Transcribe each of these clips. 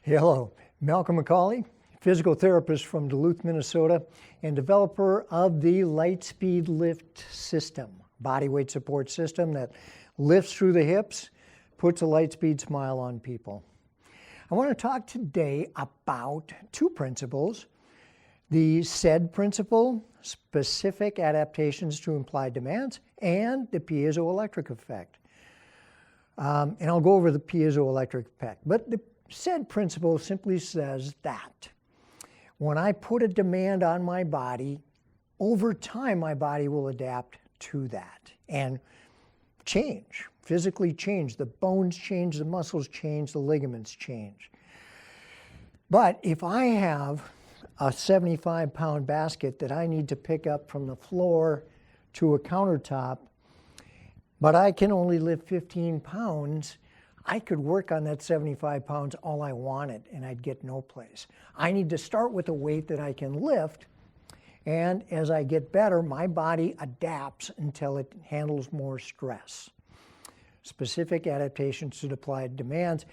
Hello, Malcolm Macaulay, physical therapist from Duluth, Minnesota, and developer of the LightSpeed Lift system, body weight support system that lifts through the hips, puts a LightSpeed smile on people. I want to talk today about two principles: the SAID principle, specific adaptations to implied demands, and the piezoelectric effect. And I'll go over the piezoelectric effect. But the SAID principle simply says that when I put a demand on my body, over time my body will adapt to that and change, physically change. The bones change, the muscles change, the ligaments change. But if I have a 75-pound basket that I need to pick up from the floor to a countertop, but I can only lift 15 pounds, I could work on that 75 pounds all I wanted and I'd get no place. I need to start with a weight that I can lift, and as I get better, my body adapts until it handles more stress. Specific adaptations to applied demands.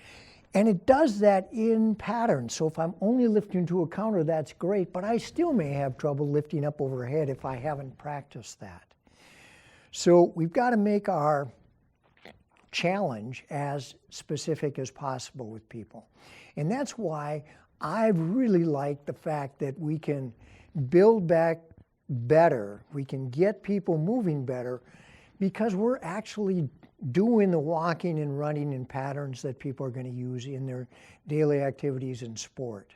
And it does that in patterns. So if I'm only lifting to a counter, that's great, but I still may have trouble lifting up overhead if I haven't practiced that. So we've got to make our challenge as specific as possible with people. And that's why I really like the fact that we can build back better, we can get people moving better, because we're actually doing the walking and running in patterns that people are going to use in their daily activities and sport.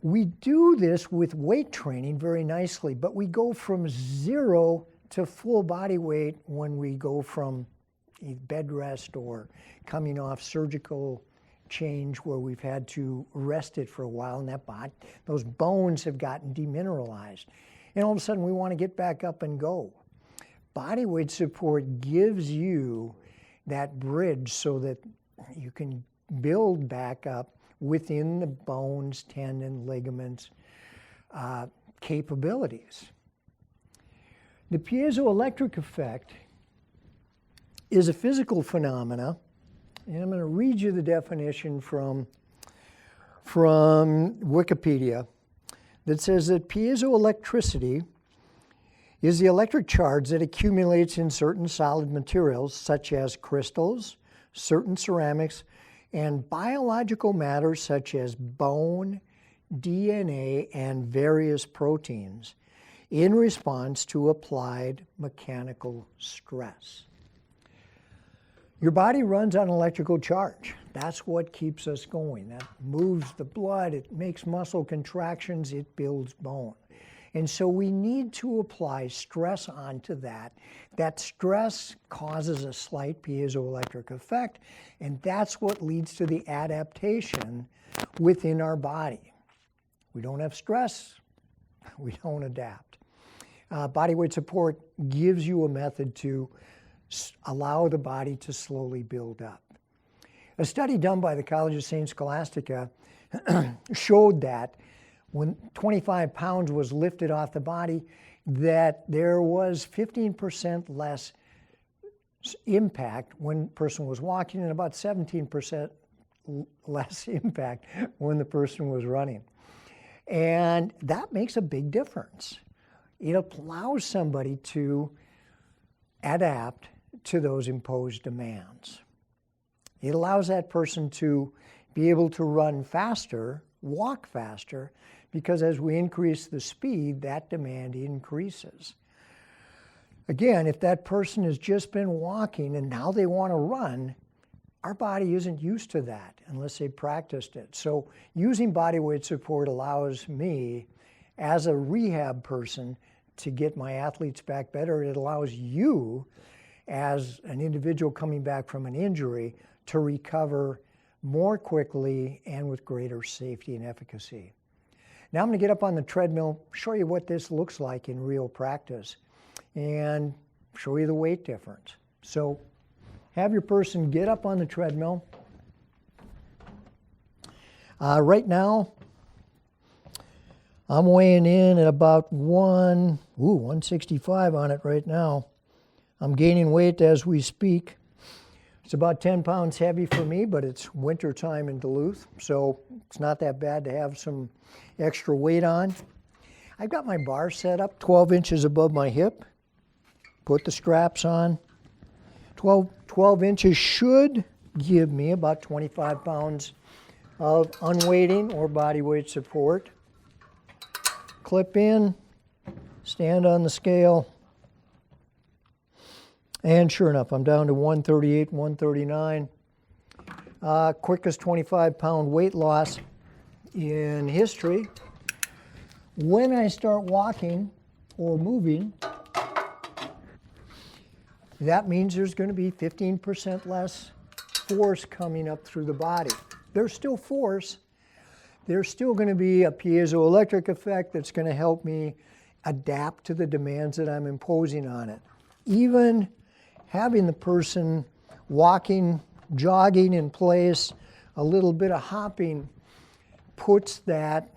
We do this with weight training very nicely, but we go from 0 to full body weight when we go from bed rest or coming off surgical change where we've had to rest it for a while, and those bones have gotten demineralized. And all of a sudden we want to get back up and go. Body weight support gives you that bridge so that you can build back up within the bones, tendon, ligaments, capabilities. The piezoelectric effect is a physical phenomena, and I'm going to read you the definition from Wikipedia that says that piezoelectricity is the electric charge that accumulates in certain solid materials such as crystals, certain ceramics, and biological matter such as bone, DNA, and various proteins in response to applied mechanical stress. Your body runs on electrical charge. That's what keeps us going. That moves the blood, it makes muscle contractions, it builds bone. And so we need to apply stress onto that. That stress causes a slight piezoelectric effect, and that's what leads to the adaptation within our body. We don't have stress, we don't adapt. Body weight support gives you a method to allow the body to slowly build up. A study done by the College of St. Scholastica showed that when 25 pounds was lifted off the body, that there was 15% less impact when the person was walking and about 17% less impact when the person was running. And that makes a big difference. It allows somebody to adapt to those imposed demands. It allows that person to be able to run faster, walk faster, because as we increase the speed, that demand increases. Again, if that person has just been walking and now they want to run, our body isn't used to that unless they practiced it. So using body weight support allows me, as a rehab person, to get my athletes back better. It allows you, as an individual coming back from an injury, to recover more quickly and with greater safety and efficacy. Now I'm going to get up on the treadmill, show you what this looks like in real practice, and show you the weight difference. So have your person get up on the treadmill. Right now, I'm weighing in at about 165 on it right now. I'm gaining weight as we speak. It's about 10 pounds heavy for me, but it's winter time in Duluth, so it's not that bad to have some extra weight on. I've got my bar set up 12 inches above my hip. Put the straps on. 12 inches should give me about 25 pounds of unweighting or body weight support. Clip in, stand on the scale, and sure enough, I'm down to 138, 139. Quickest 25-pound weight loss in history. When I start walking or moving, that means there's going to be 15% less force coming up through the body. There's still force. There's still going to be a piezoelectric effect that's going to help me adapt to the demands that I'm imposing on it. Even having the person walking, jogging in place, a little bit of hopping puts that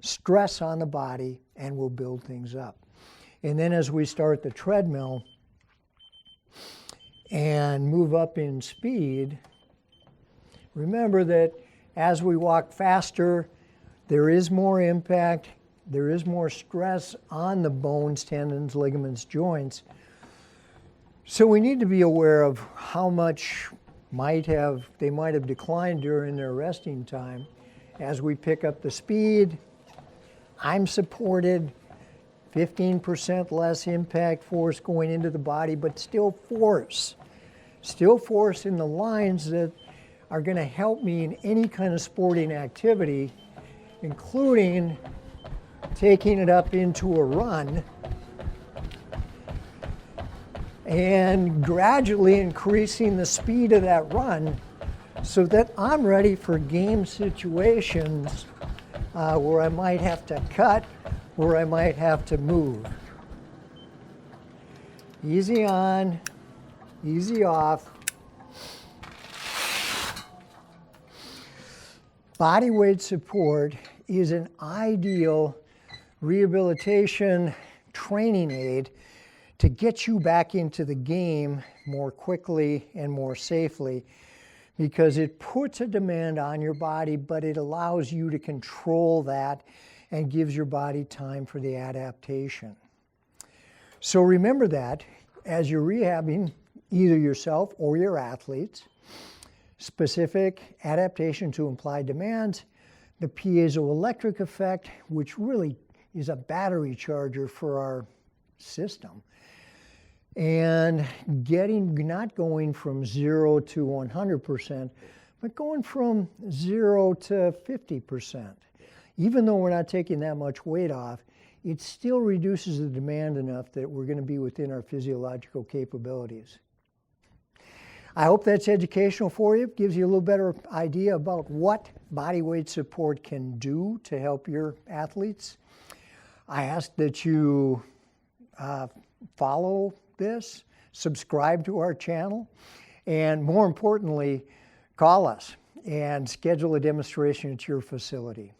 stress on the body and will build things up. And then as we start the treadmill and move up in speed, remember that as we walk faster, there is more impact, there is more stress on the bones, tendons, ligaments, joints. So we need to be aware of how much they might have declined during their resting time. As we pick up the speed, I'm supported, 15% less impact force going into the body, but still force. Still force in the lines that are going to help me in any kind of sporting activity, including taking it up into a run and gradually increasing the speed of that run so that I'm ready for game situations where I might have to cut, where I might have to move. Easy on, easy off. Body weight support is an ideal rehabilitation training aid to get you back into the game more quickly and more safely, because it puts a demand on your body, but it allows you to control that and gives your body time for the adaptation. So remember that as you're rehabbing either yourself or your athletes, specific adaptation to implied demands, the piezoelectric effect, which really is a battery charger for our system, and not going from 0 to 100%, but going from 0 to 50%. Even though we're not taking that much weight off, it still reduces the demand enough that we're going to be within our physiological capabilities. I hope that's educational for you, gives you a little better idea about what body weight support can do to help your athletes. I ask that you follow this, subscribe to our channel, and more importantly, call us and schedule a demonstration at your facility.